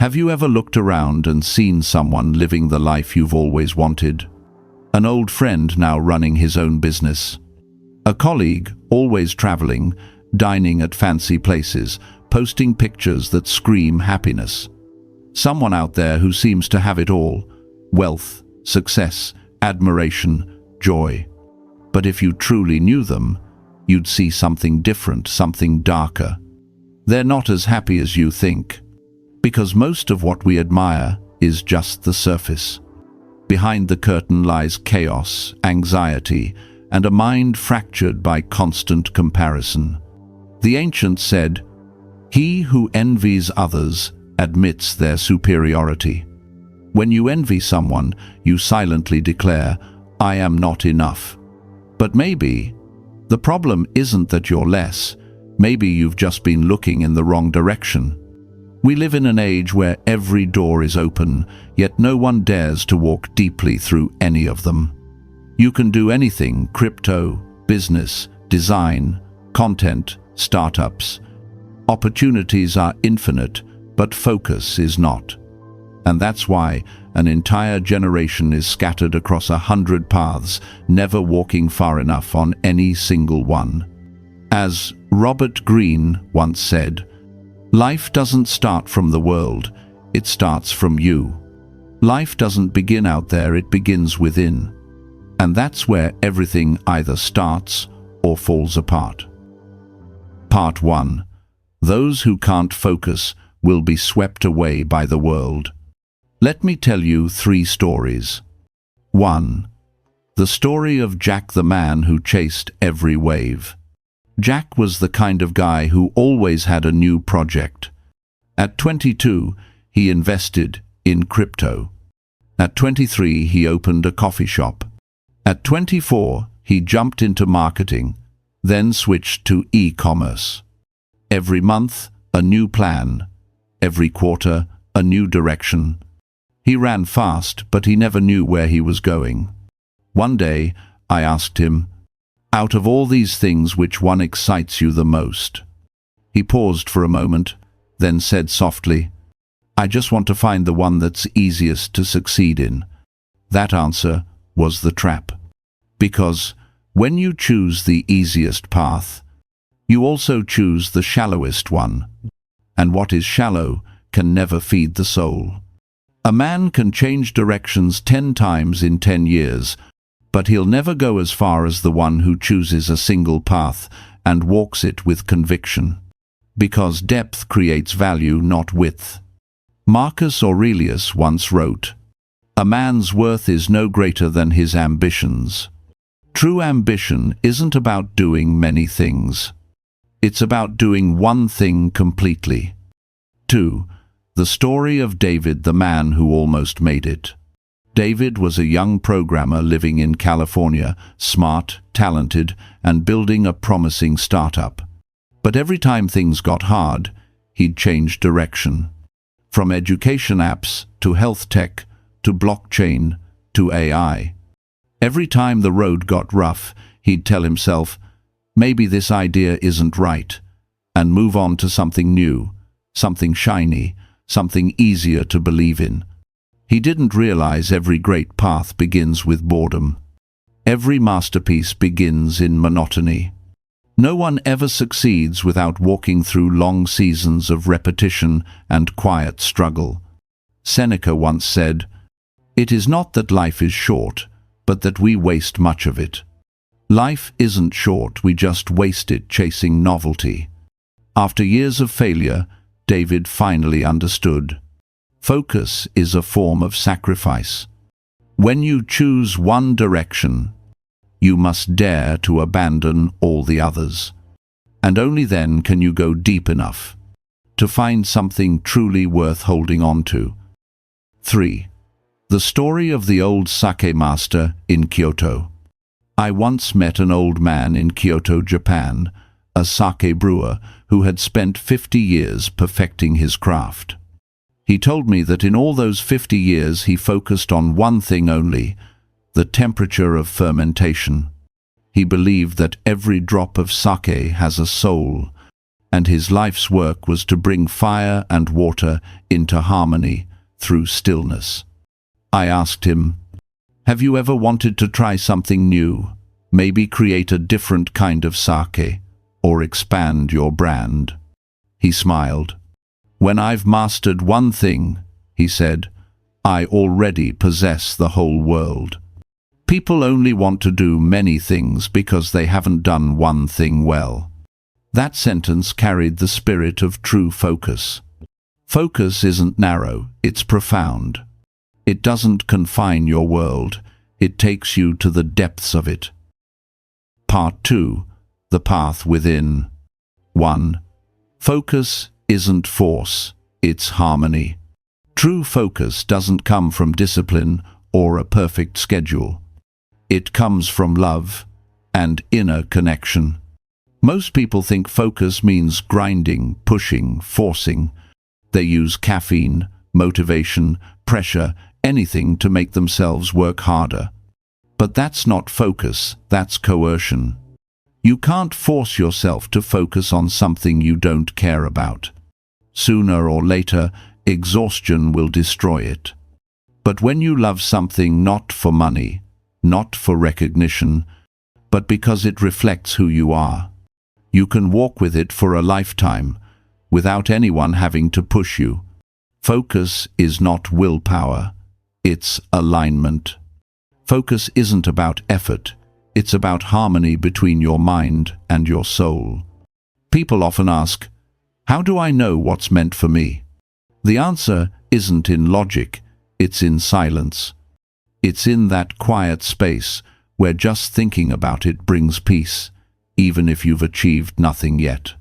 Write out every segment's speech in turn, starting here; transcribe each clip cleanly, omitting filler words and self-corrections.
Have you ever looked around and seen someone living the life you've always wanted? An old friend now running his own business. A colleague always traveling, dining at fancy places, posting pictures that scream happiness. Someone out there who seems to have it all: wealth, success, admiration, joy. But if you truly knew them, you'd see something different, something darker. They're not as happy as you think, because most of what we admire is just the surface. Behind the curtain lies chaos, anxiety, and a mind fractured by constant comparison. The ancients said, "He who envies others admits their superiority." When you envy someone, you silently declare, "I am not enough." But maybe the problem isn't that you're less. Maybe you've just been looking in the wrong direction. We live in an age where every door is open, yet no one dares to walk deeply through any of them. You can do anything: crypto, business, design, content, startups. Opportunities are infinite, but focus is not. And that's why an entire generation is scattered across 100 paths, never walking far enough on any single one. As Robert Greene once said, "Life doesn't start from the world, it starts from you." Life doesn't begin out there, it begins within. And that's where everything either starts or falls apart. Part 1. Those who can't focus will be swept away by the world. Let me tell you 3 stories. 1. The story of Jack, the man who chased every wave. Jack was the kind of guy who always had a new project. At 22, he invested in crypto. At 23, he opened a coffee shop. At 24, he jumped into marketing, then switched to e-commerce. Every month, a new plan. Every quarter, a new direction. He ran fast, but he never knew where he was going. One day, I asked him, "Out of all these things, which one excites you the most?" He paused for a moment, then said softly, "I just want to find the one that's easiest to succeed in." That answer was the trap. Because when you choose the easiest path, you also choose the shallowest one. And what is shallow can never feed the soul. A man can change directions 10 times in 10 years, but he'll never go as far as the one who chooses a single path and walks it with conviction. Because depth creates value, not width. Marcus Aurelius once wrote, "A man's worth is no greater than his ambitions." True ambition isn't about doing many things. It's about doing one thing completely. 2. The story of David, the man who almost made it. David was a young programmer living in California, smart, talented, and building a promising startup. But every time things got hard, he'd change direction. From education apps to health tech to blockchain to AI. Every time the road got rough, he'd tell himself, "Maybe this idea isn't right," and move on to something new, something shiny, something easier to believe in. He didn't realize every great path begins with boredom. Every masterpiece begins in monotony. No one ever succeeds without walking through long seasons of repetition and quiet struggle. Seneca once said, "It is not that life is short, but that we waste much of it." Life isn't short, we just waste it chasing novelty. After years of failure, David finally understood. Focus is a form of sacrifice. When you choose one direction, you must dare to abandon all the others. And only then can you go deep enough to find something truly worth holding on to. 3. The story of the old sake master in Kyoto. I once met an old man in Kyoto, Japan, a sake brewer who had spent 50 years perfecting his craft. He told me that in all those 50 years he focused on one thing only, the temperature of fermentation. He believed that every drop of sake has a soul, and his life's work was to bring fire and water into harmony through stillness. I asked him, "Have you ever wanted to try something new? Maybe create a different kind of sake, or expand your brand?" He smiled. "When I've mastered one thing," he said, "I already possess the whole world." People only want to do many things because they haven't done one thing well. That sentence carried the spirit of true focus. Focus isn't narrow, it's profound. It doesn't confine your world, it takes you to the depths of it. Part 2. The Path Within. 1. Focus isn't force, it's harmony. True focus doesn't come from discipline or a perfect schedule. It comes from love and inner connection. Most people think focus means grinding, pushing, forcing. They use caffeine, motivation, pressure, anything to make themselves work harder. But that's not focus, that's coercion. You can't force yourself to focus on something you don't care about. Sooner or later, exhaustion will destroy it. But when you love something not for money, not for recognition, but because it reflects who you are, you can walk with it for a lifetime, without anyone having to push you. Focus is not willpower, it's alignment. Focus isn't about effort, it's about harmony between your mind and your soul. People often ask, "How do I know what's meant for me?" The answer isn't in logic, it's in silence. It's in that quiet space where just thinking about it brings peace, even if you've achieved nothing yet.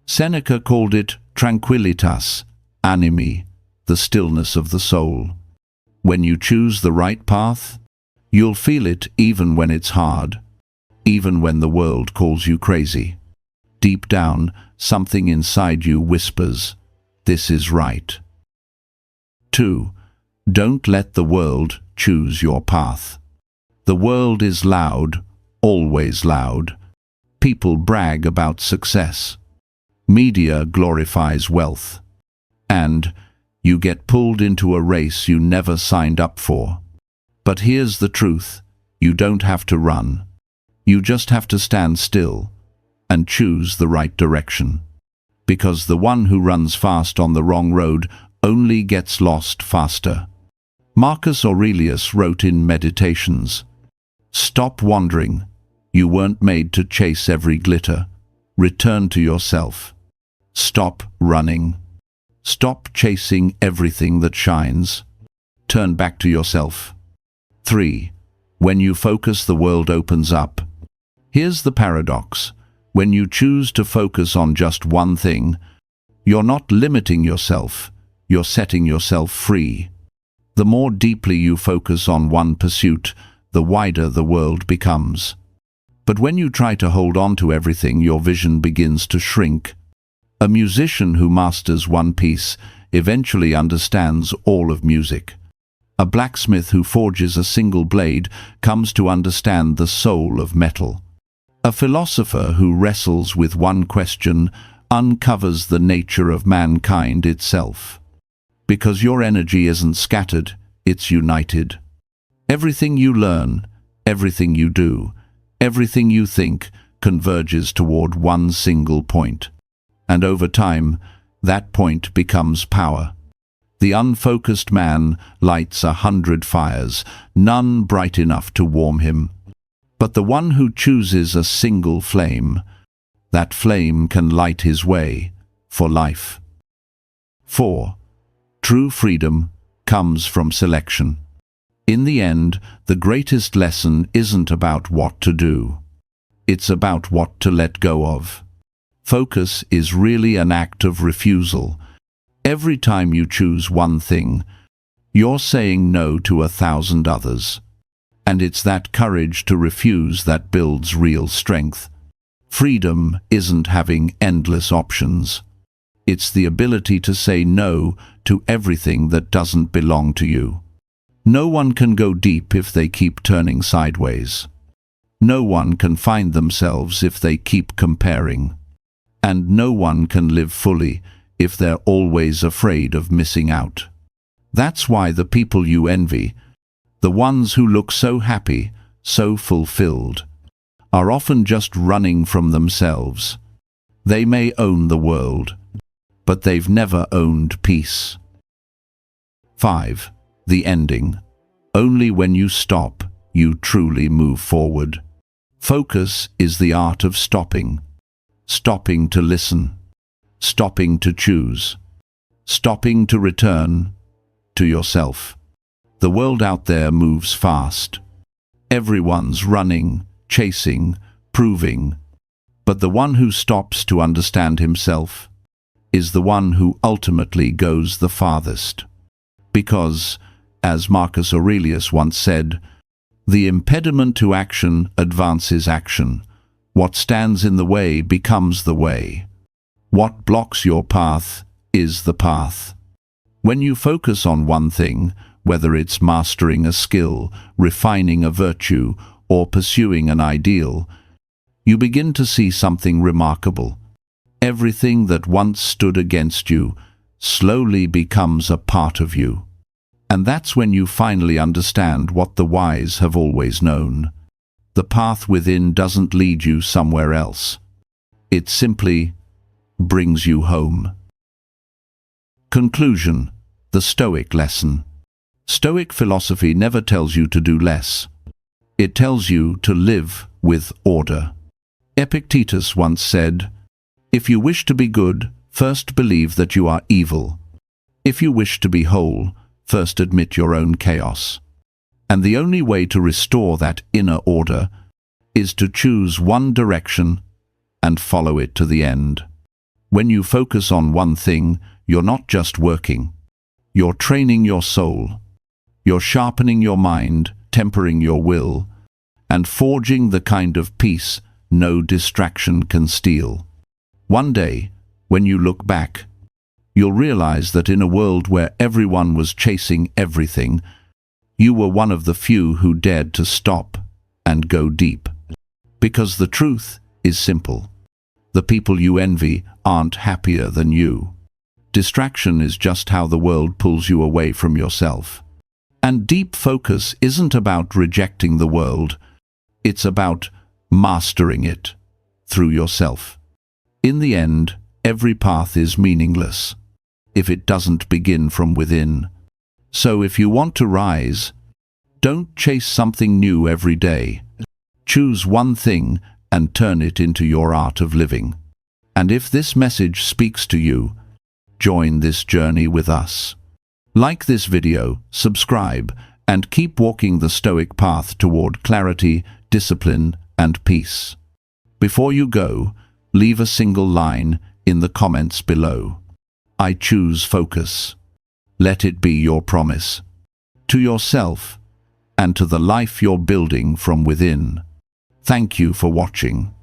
Seneca called it tranquillitas animi, the stillness of the soul. When you choose the right path, you'll feel it even when it's hard, even when the world calls you crazy. Deep down, something inside you whispers, "This is right." 2. Don't let the world choose your path. The world is loud, always loud. People brag about success. Media glorifies wealth. And you get pulled into a race you never signed up for. But here's the truth, you don't have to run. You just have to stand still and choose the right direction. Because the one who runs fast on the wrong road only gets lost faster. Marcus Aurelius wrote in Meditations, "Stop wandering. You weren't made to chase every glitter. Return to yourself. Stop running. Stop chasing everything that shines. Turn back to yourself." 3. When you focus, the world opens up. Here's the paradox. When you choose to focus on just one thing, you're not limiting yourself, you're setting yourself free. The more deeply you focus on one pursuit, the wider the world becomes. But when you try to hold on to everything, your vision begins to shrink. A musician who masters one piece eventually understands all of music. A blacksmith who forges a single blade comes to understand the soul of metal. A philosopher who wrestles with one question uncovers the nature of mankind itself. Because your energy isn't scattered, it's united. Everything you learn, everything you do, everything you think converges toward one single point. And over time, that point becomes power. The unfocused man lights 100 fires, none bright enough to warm him. But the one who chooses a single flame, that flame can light his way for life. 4. True freedom comes from selection. In the end, the greatest lesson isn't about what to do. It's about what to let go of. Focus is really an act of refusal. Every time you choose one thing, you're saying no to 1,000 others. And it's that courage to refuse that builds real strength. Freedom isn't having endless options. It's the ability to say no to everything that doesn't belong to you. No one can go deep if they keep turning sideways. No one can find themselves if they keep comparing. And no one can live fully if they're always afraid of missing out. That's why the people you envy, the ones who look so happy, so fulfilled, are often just running from themselves. They may own the world, but they've never owned peace. 5. The ending. Only when you stop, you truly move forward. Focus is the art of stopping. Stopping to listen. Stopping to choose. Stopping to return to yourself. The world out there moves fast. Everyone's running, chasing, proving. But the one who stops to understand himself is the one who ultimately goes the farthest. Because, as Marcus Aurelius once said, the impediment to action advances action. What stands in the way becomes the way. What blocks your path is the path. When you focus on one thing, whether it's mastering a skill, refining a virtue, or pursuing an ideal, you begin to see something remarkable. Everything that once stood against you slowly becomes a part of you. And that's when you finally understand what the wise have always known. The path within doesn't lead you somewhere else. It simply brings you home. Conclusion. The Stoic lesson. Stoic philosophy never tells you to do less. It tells you to live with order. Epictetus once said, "If you wish to be good, first believe that you are evil. If you wish to be whole, first admit your own chaos." And the only way to restore that inner order is to choose one direction and follow it to the end. When you focus on one thing, you're not just working. You're training your soul. You're sharpening your mind, tempering your will, and forging the kind of peace no distraction can steal. One day, when you look back, you'll realize that in a world where everyone was chasing everything, you were one of the few who dared to stop and go deep. Because the truth is simple. The people you envy aren't happier than you. Distraction is just how the world pulls you away from yourself. And deep focus isn't about rejecting the world. It's about mastering it through yourself. In the end, every path is meaningless if it doesn't begin from within. So if you want to rise, don't chase something new every day. Choose one thing and turn it into your art of living. And if this message speaks to you, join this journey with us. Like this video, subscribe, and keep walking the Stoic path toward clarity, discipline, and peace. Before you go, leave a single line in the comments below. I choose focus. Let it be your promise to yourself and to the life you're building from within. Thank you for watching.